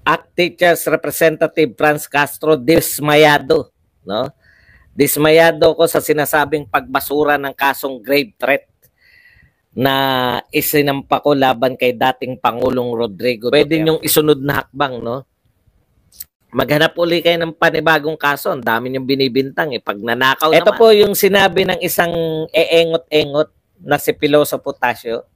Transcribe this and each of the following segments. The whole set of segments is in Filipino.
ACT Teachers Representative Franz Castro dismayado, no? Dismayado ko sa sinasabing pagbasura ng kasong grave threat na isinampa ko laban kay dating Pangulong Rodrigo. Pwede niyong isunod na hakbang, no? Maghanap uli kayo ng panibagong kaso. Ang dami niyong binibintang eh. Pag nanakaw naman. Ito po yung sinabi ng isang eengot-engot na si Piloso Potasio.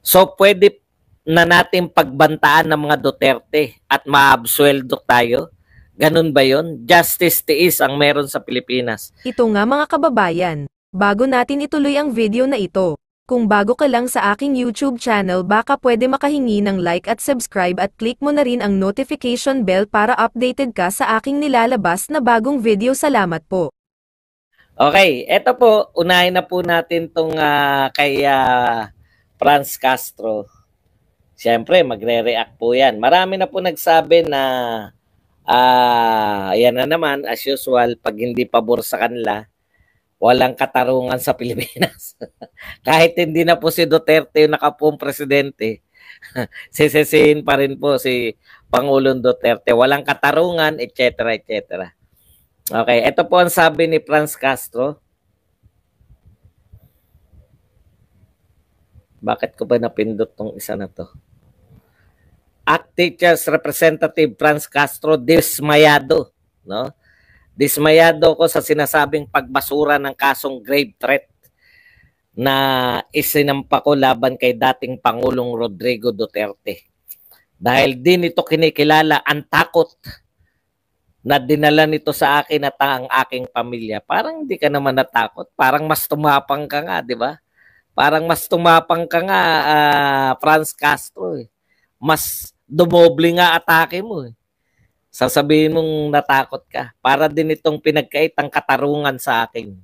So pwede na natin pagbantaan ng mga Duterte at maabsueldo tayo? Ganun ba yun? Justice tiis ang meron sa Pilipinas. Ito nga mga kababayan, bago natin ituloy ang video na ito, kung bago ka lang sa aking YouTube channel baka pwede makahingi ng like at subscribe at click mo na rin ang notification bell para updated ka sa aking nilalabas na bagong video. Salamat po. Okay, eto po, unahin na po natin itong kay Franz Castro. Siyempre, magre-react po yan. Marami na po nagsabi na yan na naman, as usual, pag hindi pabor sa kanila, walang katarungan sa Pilipinas. Kahit hindi na po si Duterte yung nakapong presidente, sisisihin pa rin po si Pangulong Duterte. Walang katarungan, etc. etc. Okay, ito po ang sabi ni Franz Castro. Bakit ko ba napindot tong isa na to? ACT Teachers Representative Franz Castro dismayado, no? Dismayado ko sa sinasabing pagbasura ng kasong grave threat na isinampa ko laban kay dating Pangulong Rodrigo Duterte. Dahil din ito kinikilala ang takot na dinala nito sa akin at ang aking pamilya. Parang hindi ka naman natakot. Parang mas tumapang ka nga, di ba? Parang mas tumapang ka nga, Franz Castro. Eh. Mas dumoble nga atake mo. Eh. Sasabihin mong natakot ka. Para din itong pinagkaitang katarungan sa akin.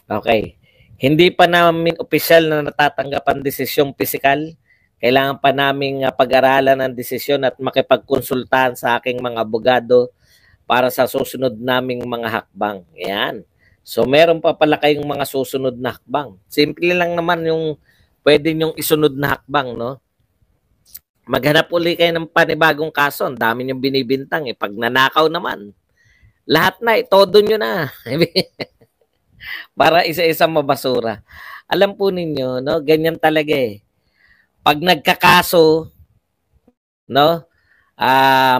Okay. Hindi pa namin opisyal na natatanggap ang desisyong pisikal. Kailangan pa namin pag-aralan ang desisyon at makipagkonsultahan sa aking mga abogado para sa susunod naming mga hakbang. Yan. So meron pa pala kayong mga susunod na hakbang. Simple lang naman yung pwede nyong isunod na hakbang, no? Maghanap uli kayo ng panibagong kaso. Ang dami niyong binibintang eh. Pag nanakaw naman, lahat na, todo nyo na. Para isa-isa mabasura. Alam po ninyo, no? Ganyan talaga eh. Pag nagkakaso, no?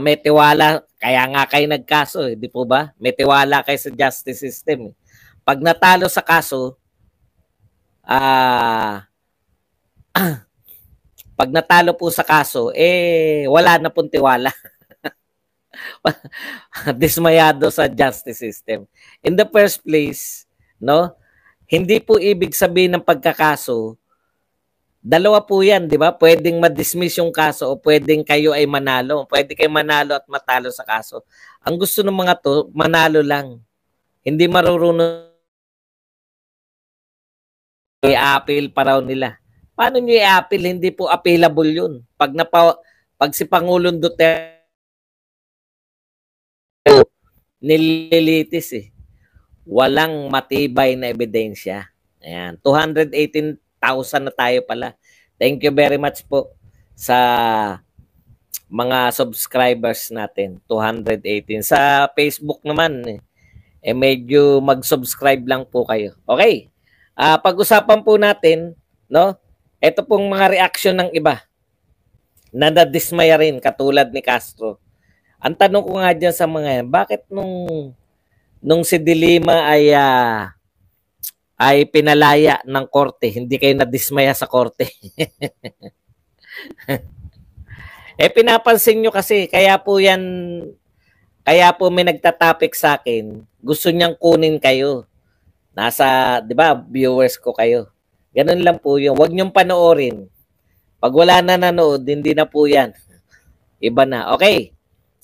May tiwala, kaya nga kayo nagkaso eh, di po ba? May tiwala kayo sa justice system eh. Pag natalo sa kaso, pag natalo po sa kaso, wala na pong tiwala. Dismayado sa justice system. In the first place, no? Hindi po ibig sabihin ng pagkakaso, dalawa po yan, di ba? Pwedeng ma-dismiss yung kaso o pwedeng kayo ay manalo. Pwede kayo manalo at matalo sa kaso. Ang gusto ng mga to, manalo lang. Hindi marurunong i-appeal pa raw nila. Paano nyo i-appeal? Hindi po appealable yun. Pag si Pangulong Duterte nililitis eh. Walang matibay na ebidensya. Ayan. 218,000 na tayo pala. Thank you very much po sa mga subscribers natin. 218. Sa Facebook naman, medyo mag-subscribe lang po kayo. Okay. Pag-usapan po natin, no? Ito pong mga reaksyon ng iba na nadismaya rin katulad ni Castro. Ang tanong ko nga dyan sa mga yan, bakit nung si Dilima ay pinalaya ng korte, hindi kayo nadismaya sa korte? Pinapansin nyo kasi, kaya po may nagtatapik sa akin, gusto niyang kunin kayo. Nasa, di ba, viewers ko kayo. Ganun lang po yun. Huwag niyong panoorin. Pag wala na nanood, hindi na po yan. Iba na. Okay.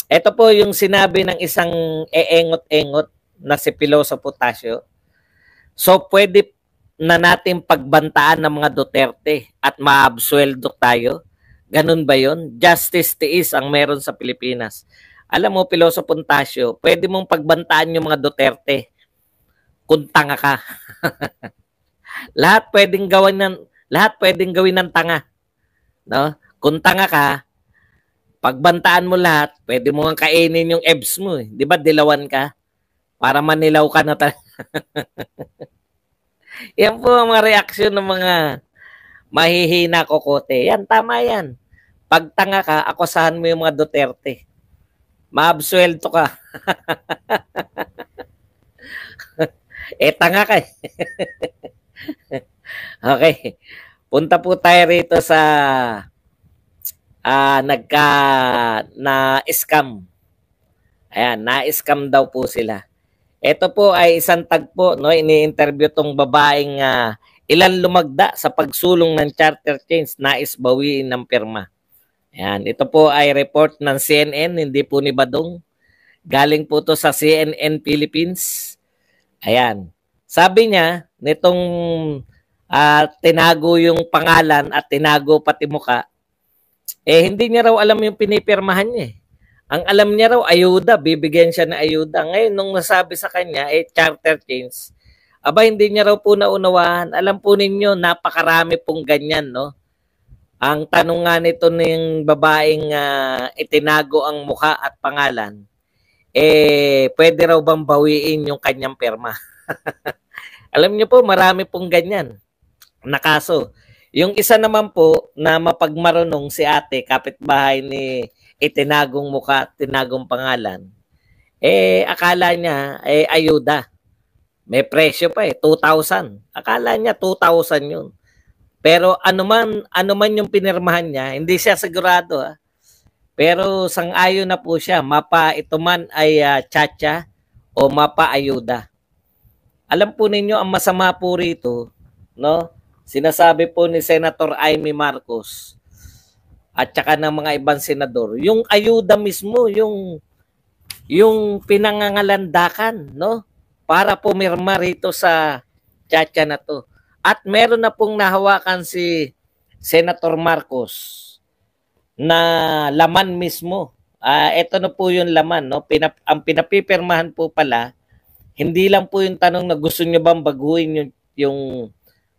Ito po yung sinabi ng isang eengot-engot na si Piloso Potasio. So, pwede na natin pagbantaan ng mga Duterte at maabsueldo tayo. Ganun ba yun? Justice tiis ang meron sa Pilipinas. Alam mo, Piloso Potasio, pwede mong pagbantaan yung mga Duterte kung tanga ka. lahat pwedeng gawin ng tanga, no? Kung tanga ka, Pagbantaan mo lahat, pwede mo nga kainin yung EBS mo. Eh. Di ba dilawan ka? Para manilaw ka na talaga. Yan po ang mga reaksyon ng mga mahihina kokote. Yan, tama yan. Pag tanga ka, akusahan mo yung mga Duterte. Maabsuelto ka. Tanga ka eh. Okay. Punta po tayo rito sa na-scam. Ayan, na-scam daw po sila. Ito po ay isang tagpo, no? Ini-interview tong babaeng ilan lumagda sa pagsulong ng charter chains, nais bawiin ng pirma. Ayan, ito po ay report ng CNN, hindi po ni Badong. Galing po to sa CNN Philippines. Ayan. Sabi niya, nitong tinago yung pangalan at tinago pati muka, hindi niya raw alam yung pinipirmahan niya. Ang alam niya raw, ayuda, bibigyan siya ng ayuda. Ngayon, nung nasabi sa kanya, charter chains, aba, hindi niya raw po naunawahan. Alam po ninyo, napakarami pong ganyan, no? Ang tanong nga nito ng babaeng itinago ang mukha at pangalan, pwede raw bang bawiin yung kanyang perma? Alam niyo po, marami pong ganyan na kaso. Yung isa naman po na mapagmarunong si ate, kapitbahay ni itinagong mukha at tinagong pangalan, akala niya ayuda. May presyo pa 2,000. Akala niya 2,000 yun. Pero ano man yung pinirmahan niya, hindi siya sigurado. Pero sang-ayon na po siya, mapa ito man ay tsatsya o mapa ayuda. Alam po ninyo, ang masama po rito, no? Sinasabi po ni Senator Amy Marcos at saka ng mga ibang senador, yung ayuda mismo, yung pinangangalandakan, no? Para pumirma rito sa tsatsya na to. At meron na pong nahawakan si Senator Marcos na laman mismo. Ito na po yung laman, no? Ang pinapipirmahan po pala, hindi lang po yung tanong na gusto nyo bang baguhin yung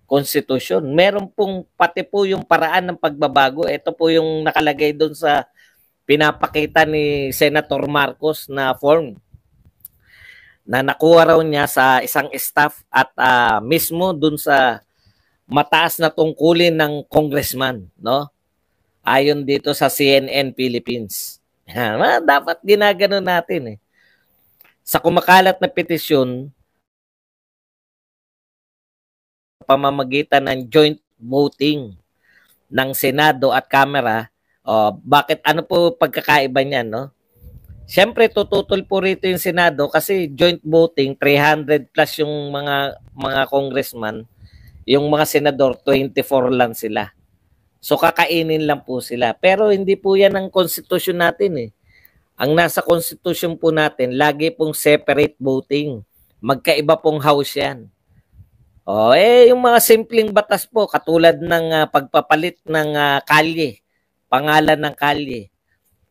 konstitusyon. Meron pong pati po yung paraan ng pagbabago. Ito po yung nakalagay doon sa pinapakita ni Senator Marcos na form na nakuha raw niya sa isang staff at mismo doon sa mataas na tungkulin ng congressman, no? Ayon dito sa CNN Philippines. Dapat ginagano natin eh. Sa kumakalat na petisyon, pamamagitan ng joint voting ng Senado at Kamara, bakit ano po pagkakaiba niyan, no? Siyempre tututol po rito yung Senado kasi joint voting 300 plus yung mga congressman, yung mga senador 24 lang sila. So kakainin lang po sila. Pero hindi po yan ang konstitusyon natin eh. Ang nasa konstitusyon po natin, lagi pong separate voting. Magkaiba pong house yan. Yung mga simpleng batas po, katulad ng pagpapalit ng kalye, pangalan ng kalye.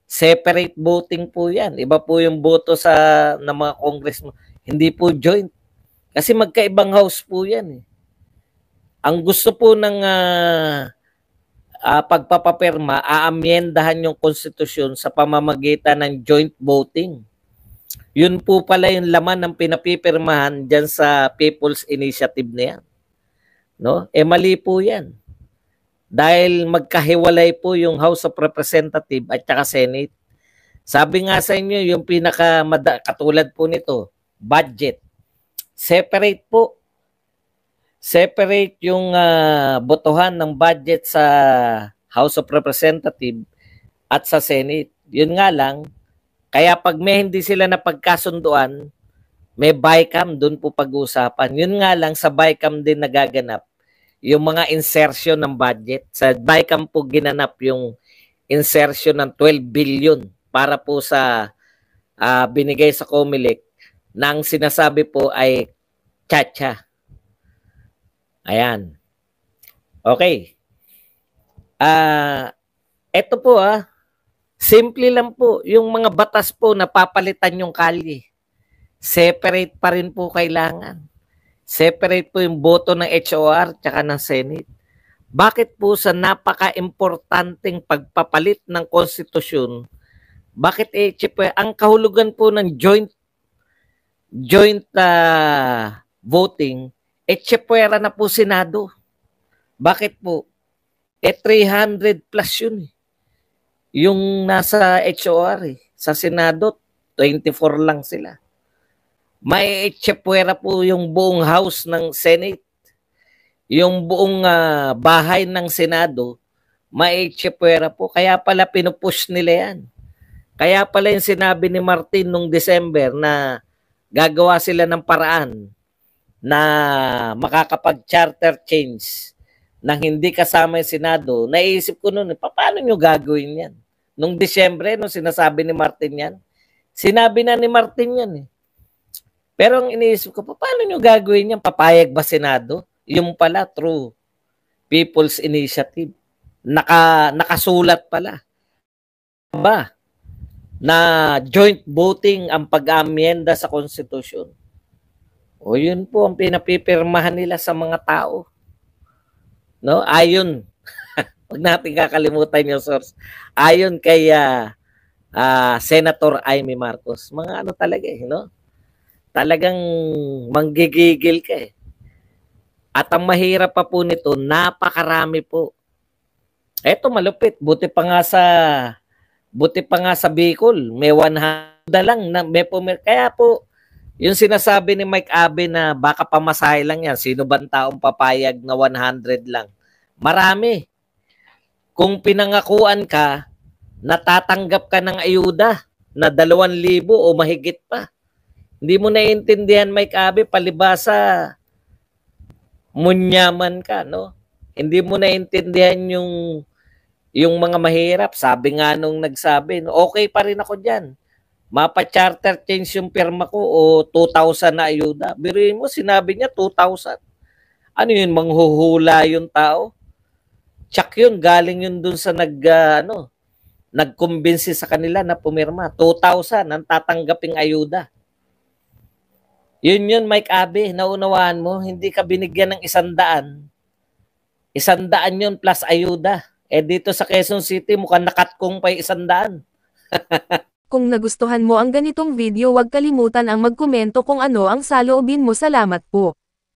Separate voting po yan. Iba po yung boto ng mga congressman. Hindi po joint. Kasi magkaibang house po yan eh. Ang gusto po ng pagpapapirma, aamyendahan yung konstitusyon sa pamamagitan ng joint voting. Yun po pala yung laman ng pinapipirmahan dyan sa People's Initiative na yan. No? Mali po yan. Dahil magkahiwalay po yung House of Representatives at saka Senate. Sabi nga sa inyo, yung katulad po nito, budget. Separate po. Separate yung botohan ng budget sa House of Representatives at sa Senate. Yun nga lang, kaya pag may hindi sila napagkasunduan, may BICAM doon po pag-uusapan. Yun nga lang, sa BICAM din nagaganap yung mga insertion ng budget. Sa BICAM po ginanap yung insertion ng 12 billion para po sa binigay sa COMELEC na ang sinasabi po ay tsatsya. Ayan. Okay. Ito po simple lang po. Yung mga batas po napapalitan yung kalye. Separate pa rin po kailangan. Separate po yung boto ng HOR tsaka ng Senate. Bakit po sa napaka-importanting pagpapalit ng konstitusyon, bakit ang kahulugan po ng joint voting, tsipwera na po Senado. Bakit po? 300 plus yun eh. Yung nasa HOR eh. Sa Senado, 24 lang sila. May tsipwera po yung buong House ng Senate. Yung buong bahay ng Senado, may tsipwera po. Kaya pala pinupush nila yan. Kaya pala yung sinabi ni Martin nung December na gagawa sila ng paraan na makakapag-charter change nang hindi kasama yung Senado. Naisip ko noon, paano nyo gagawin yan? Nung Disyembre, nung sinasabi ni Martin yan, sinabi na ni Martin yan eh. Pero ang iniisip ko, paano nyo gagawin yan? Papayag ba Senado? Yung pala, through People's Initiative. Nakasulat pala. Ba? Na joint voting ang pag-amyenda sa konstitusyon. O yun po ang pinapipirmahan nila sa mga tao. No? Ayon, huwag natin kakalimutan yung source. Ayon kay Senator Amy Marcos. Mga ano talaga eh, no? Talagang manggigigil ka eh. At ang mahirap pa po nito, napakarami po. Eto malupit, buti pa nga sa Bicol, may 100 lang na may kaya po yung sinasabi ni Mike Abe na baka pamasahe lang yan, sino bang taong papayag na 100 lang? Marami. Kung pinangakuan ka, natatanggap ka ng ayuda na 2,000 o mahigit pa. Hindi mo naiintindihan, Mike Abe, palibasa munyaman ka, no? Hindi mo naiintindihan yung mga mahirap. Sabi nga nung nagsabi, no, okay pa rin ako dyan. Mapa-charter change yung pirma ko o 2,000 na ayuda. Biruin mo, sinabi niya 2,000. Ano yun, manghuhula yung tao? Tsak yun, galing yun dun sa nagkumbinsi sa kanila na pumirma. 2,000 ang tatanggaping ayuda. Yun, Mike Abe, naunawaan mo, hindi ka binigyan ng 100. 100 yun plus ayuda. Dito sa Quezon City, mukhang nakatkong pa yung 100. Kung nagustuhan mo ang ganitong video, huwag kalimutan ang magkomento kung ano ang saloobin mo. Salamat po.